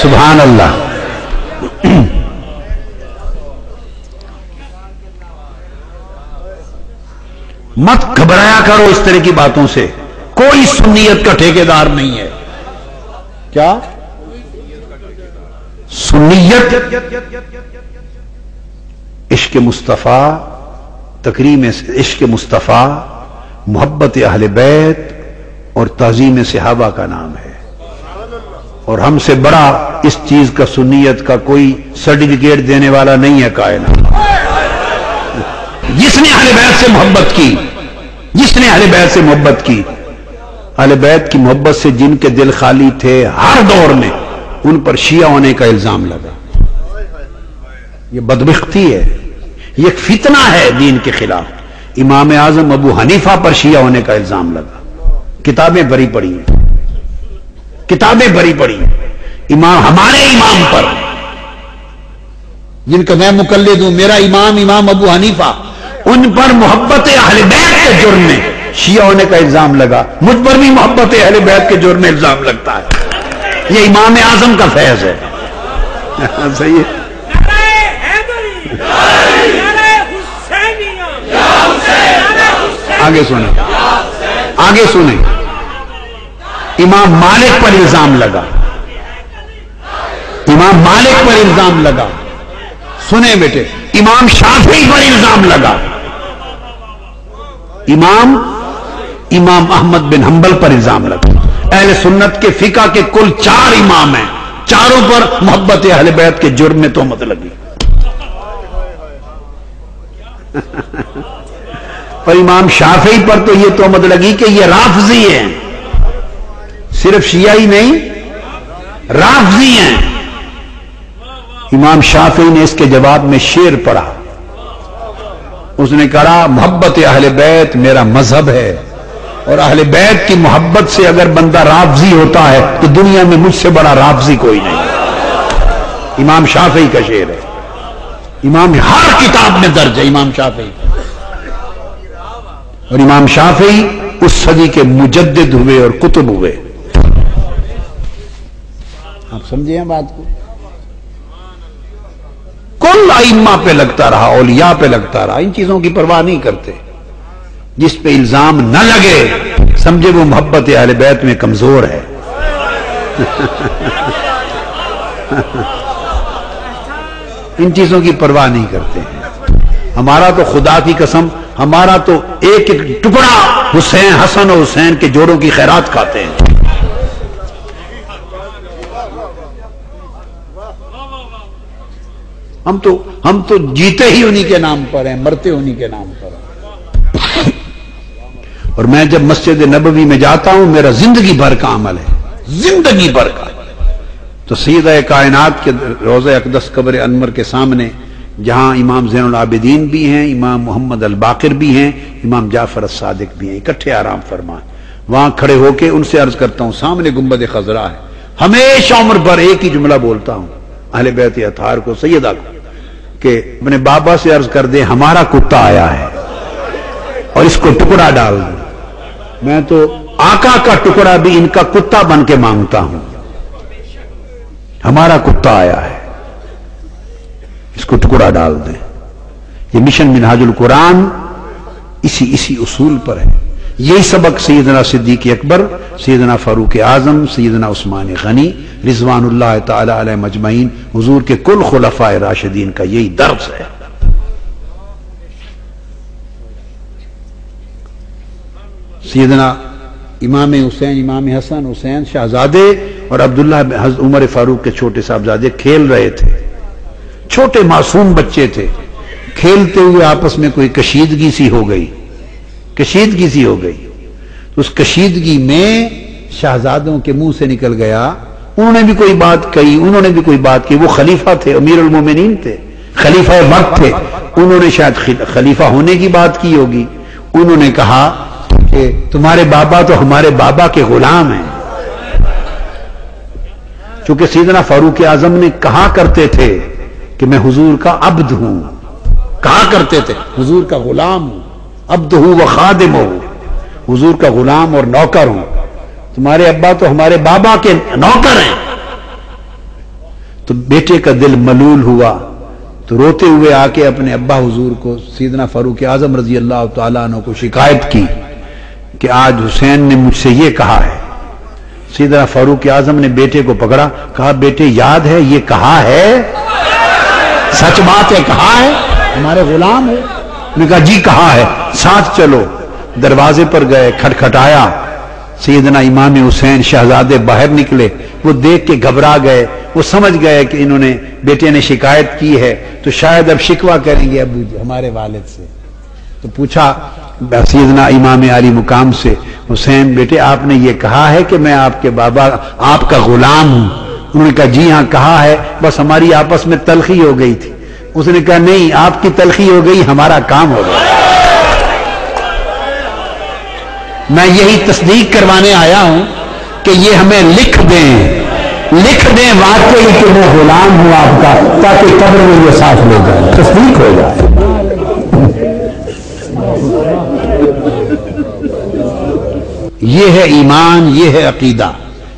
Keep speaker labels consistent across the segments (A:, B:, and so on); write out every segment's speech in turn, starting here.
A: سبحان اللہ. مت گھبرایا کرو اس طرح کی باتوں سے. کوئی سنیت کا ٹھیکیدار نہیں ہے. کیا سنیت؟ عشق مصطفیٰ، تکریم عشق مصطفیٰ، محبت اہل بیت اور تعظیم صحابہ کا نام ہے. اور ہم سے بڑا اس چیز کا سنیت کا کوئی سرٹیفکیٹ دینے والا نہیں ہے کائنات. جس نے اہل بیت سے محبت کی، جس نے اہل بیت سے محبت کی، اہل بیت کی محبت سے جن کے دل خالی تھے ہر دور میں، ان پر شیعہ ہونے کا الزام لگا. یہ بدبختی ہے، یہ ایک فتنہ ہے دین کے خلاف. امام اعظم ابو حنیفہ پر شیعہ ہونے کا الزام لگا. کتابیں بری پڑی ہیں، کتابیں بری پڑی ہیں. امام ہمارے امام پر، جن کا میں مقلد ہوں، میرا امام امام ابو حنیفہ، ان پر محبت اہل بیت کے جرم میں شیعہ ہونے کا الزام لگا. مجھ پر بھی محبت اہل بیت کے جرم میں الزام لگتا ہے. یہ امام اعظم کا فیض ہے. صحیح ہے. آگے سنیں، آگے سنیں. امام مالک پر الزام لگا، امام مالک پر الزام لگا. سنیں بیٹے، امام شافعی پر الزام لگا، امام احمد بن حنبل پر الزام لگا. اہل سنت کے فقہ کے کل 4 امام ہیں، چاروں پر محبت اہل بیت کے جرم میں تہمت لگی. اور امام شافعی پر تو یہ تہمت لگی کہ یہ رافضی ہیں. صرف شیعہ ہی نہیں، رافضی ہیں. امام شافعی نے اس کے جواب میں شعر پڑھا. اس نے کہا محبت اہل بیت میرا مذہب ہے، اور اہل بیت کی محبت سے اگر بندہ رافضی ہوتا ہے تو دنیا میں مجھ سے بڑا رافضی کوئی نہیں. امام شافعی کا شعر ہے. امام ہر کتاب میں درج ہے امام شافعی. اور امام شافعی اس صدی کے مجدد ہوئے اور کتب ہوئے. آپ سمجھے ہیں بات کو؟ کل ائمہ پہ لگتا رہا، اولیاء پہ لگتا رہا. ان چیزوں کی پرواہ نہیں کرتے. جس پہ الزام نہ لگے سمجھے وہ محبت اہل بیت میں کمزور ہے. ان چیزوں کی پرواہ نہیں کرتے ہیں. ہمارا تو خدا کی قسم، ہمارا تو ایک ایک ٹکڑا حسین، حسن اور حسین کے جوڑوں کی خیرات کھاتے ہیں. ہم تو جیتے ہی انہی کے نام پر ہیں، مرتے انہی کے نام پر ہیں. اور میں جب مسجد نبوی میں جاتا ہوں، میرا زندگی بھر کا عمل ہے، زندگی بھر کا. تو سیدہ کائنات کے روضہ اقدس قبر انور کے سامنے، جہاں امام زین العابدین بھی ہیں، امام محمد الباقر بھی ہیں، امام جعفر الصادق بھی ہیں، اکٹھے آرام فرما، وہاں کھڑے ہو کے ان سے عرض کرتا ہوں. سامنے گنبد خضرا ہے. ہمیشہ عمر بھر ایک ہی جملہ بولتا ہوں اہل بیت اطہار کو، سیدہ کو، کہ اپنے بابا سے عرض کر دیں ہمارا کتا آیا ہے اور اس کو ٹکڑا ڈال دیں. میں تو آقا کا ٹکڑا بھی ان کا کتا بن کے مانگتا ہوں. ہمارا کتا آیا ہے، اس کو ٹکڑا ڈال دیں. یہ مشن منہاج القرآن اسی اصول پر ہے. یہی سبق سیدنا صدیق اکبر، سیدنا فاروق اعظم، سیدنا عثمان غنی رضوان اللہ تعالی علیہ مجمعین، حضور کے کل خلفاء راشدین کا یہی درس ہے. سیدنا امام حسین، امام حسن حسین شہزادے اور عبداللہ عمر فاروق کے چھوٹے صاحبزادے کھیل رہے تھے. چھوٹے معصوم بچے تھے. کھیلتے ہوئے آپس میں کوئی کشیدگی سی ہو گئی. اس کشیدگی میں شہزادوں کے منہ سے نکل گیا، انہوں نے بھی کوئی بات کی. وہ خلیفہ تھے، امیر المومنین تھے، خلیفہ وقت تھے. انہوں نے شاید خلیفہ ہونے کی بات کی ہوگی. انہوں نے کہا کہ تمہارے بابا تو ہمارے بابا کے غلام ہیں. چونکہ سیدنا فاروق اعظم نے کہا کرتے تھے کہ میں حضور کا عبد ہوں، کہا کرتے تھے حضور کا غلام ہوں، عبد ہوں و خادم ہوں، حضور کا غلام اور نوکر ہوں. تمہارے ابا تو ہمارے بابا کے نوکر ہیں. تو بیٹے کا دل ملول ہوا تو روتے ہوئے آ کے اپنے ابا حضور کو سیدنا فاروق اعظم رضی اللہ تعالیٰ عنہ کو شکایت کی کہ آج حسین نے مجھ سے یہ کہا ہے. سیدنا فاروق اعظم نے بیٹے کو پکڑا, کہا بیٹے یاد ہے یہ کہا ہے, سچ بات ہے کہا ہے, ہمارے غلام ہے. نے کہا جی کہا ہے, ساتھ چلو. دروازے پر گئے, کھٹکھٹایا, سیدنا امام حسین شہزادے باہر نکلے. وہ دیکھ کے گھبرا گئے, وہ سمجھ گئے کہ انہوں نے بیٹے نے شکایت کی ہے تو شاید اب شکوہ کریں گے ابو جی ہمارے والد سے. تو پوچھا سیدنا امام عالی مقام سے, حسین بیٹے آپ نے یہ کہا ہے کہ میں آپ کے بابا آپ کا غلام ہوں؟ انہوں نے کہا جی ہاں کہا ہے, بس ہماری آپس میں تلخی ہو گئی تھی. اس نے کہا نہیں, آپ کی تلخی ہو گئی, ہمارا کام ہو گیا. میں یہی تصدیق کروانے آیا ہوں کہ یہ ہمیں لکھ دیں واقعی کہ میں غلام ہوں آپ کا, تاکہ قبر میں یہ صاف ہو جائے, تصدیق ہو جائے. یہ ہے ایمان, یہ ہے عقیدہ,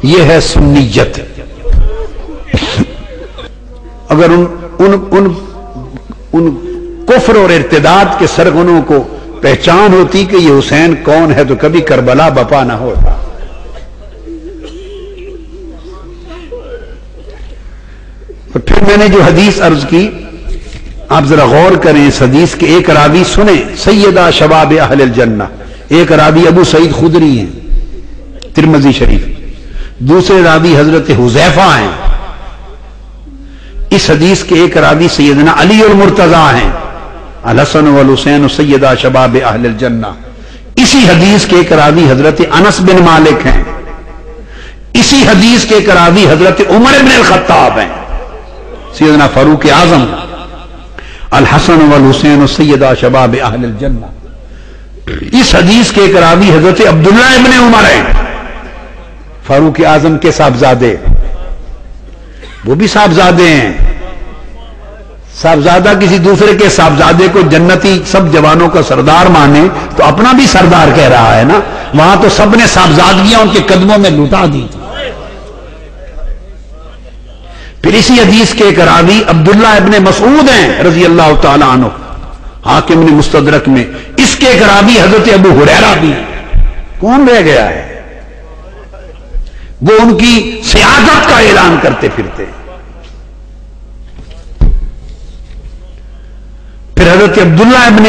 A: یہ ہے سنیت. اگر ان کفر اور ارتداد کے سرغنوں کو پہچان ہوتی کہ یہ حسین کون ہے تو کبھی کربلا بپا نہ ہوتا. اور پھر میں نے جو حدیث عرض کی, آپ ذرا غور کریں اس حدیث کے. ایک راوی سنیں, سیدہ شباب اہل الجنہ, ایک راوی ابو سعید خدری ہیں ترمذی شریف, دوسرے راوی حضرت حذیفہ ہیں. اس حدیث کے ایک راوی سیدنا علی المرتضی ہیں, الحسن والحسین سیدہ شباب اہل الجنہ. اسی حدیث کے ایک راوی حضرت انس بن مالک ہیں. اسی حدیث کے ایک راوی حضرت عمر بن الخطاب ہیں. سیدنا فاروق اعظم, الحسن والحسین سیدہ شباب اہل الجنہ. اس حدیث کے ایک راوی حضرت عبداللہ ابن عمر ہیں, فاروق اعظم کے صاحبزادے. وہ بھی صاحبزادے ہیں. صاحبزادہ کسی دوسرے کے صاحبزادے کو جنتی سب جوانوں کا سردار مانے تو اپنا بھی سردار کہہ رہا ہے نا. وہاں تو سب نے صاحبزادگیاں ان کے قدموں میں لوٹا دی تھی. پھر اسی حدیث کے ایک راوی عبداللہ ابن مسعود ہیں رضی اللہ تعالی عنہ, حاکم نے مستدرک میں. اس کے ایک راوی حضرت ابو ہریرہ بھی. کون رہ گیا ہے؟ وہ ان کی سیادت کا اعلان کرتے پھرتے. پھر حضرت عبداللہ ابن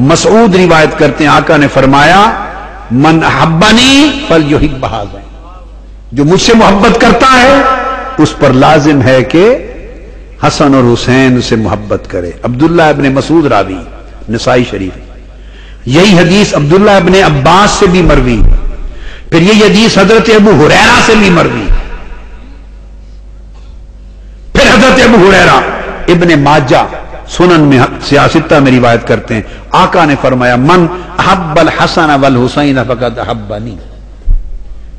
A: مسعود روایت کرتے ہیں, آقا نے فرمایا من احبنی فلیحب ھذا, جو مجھ سے محبت کرتا ہے اس پر لازم ہے کہ حسن اور حسین سے محبت کرے. عبداللہ ابن مسعود راوی, نسائی شریف. یہی حدیث عبداللہ ابن عباس سے بھی مروی. پھر یہی حدیث حضرت ابو ہریرہ سے بھی مروی. پھر حضرت ابو ہریرہ ابن ماجہ سنن میں سیاستہ میں روایت کرتے ہیں, آقا نے فرمایا من احب الحسن والحسین فقد احبنی,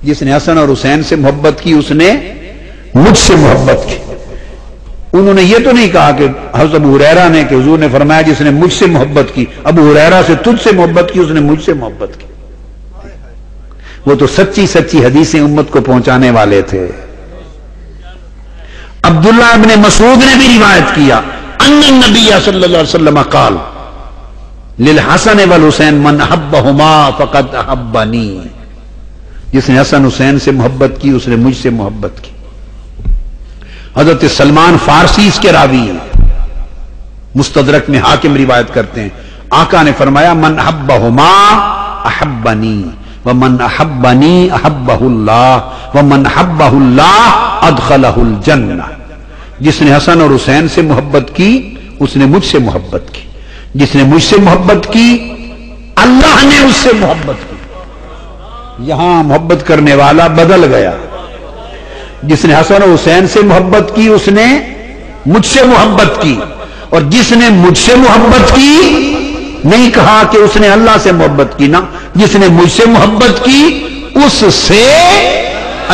A: جس نے حسن اور حسین سے محبت کی اس نے مجھ سے محبت کی. انہوں نے یہ تو نہیں کہا کہ حضرت ابو ہریرہ نے, کہ حضور نے فرمایا جس نے مجھ سے محبت کی, ابو ہریرہ سے تجھ سے محبت کی, اس نے مجھ سے محبت کی. وہ تو سچی سچی حدیثیں امت کو پہنچانے والے تھے. عبداللہ ابن مسعود نے بھی روایت کیا ان النبی صلی اللہ علیہ وسلم قال للحسن والحسین من احبہما فقد احبنی, جس نے حسن حسین سے محبت کی اس نے مجھ سے محبت کی. حضرت سلمان فارسی اس کے راوی ہیں, مستدرک میں حاکم روایت کرتے ہیں, آقا نے فرمایا من احبہما احبنی ومن احبنی احبہ اللہ ومن احبہ اللہ ادخلہ الجنہ. جس نے حسن اور حسین سے محبت کی اس نے مجھ سے محبت کی, جس نے مجھ سے محبت کی اللہ نے اس سے محبت کی. یہاں محبت کرنے والا بدل گیا. جس نے حسن اور حسین سے محبت کی اس نے مجھ سے محبت کی, اور جس نے مجھ سے محبت کی نہیں کہا کہ اس نے اللہ سے محبت کی, نا, جس نے مجھ سے محبت کی اس سے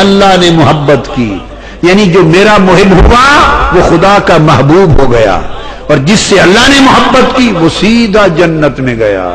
A: اللہ نے محبت کی. یعنی جو میرا محب ہوا وہ خدا کا محبوب ہو گیا, اور جس سے اللہ نے محبت کی وہ سیدھا جنت میں گیا.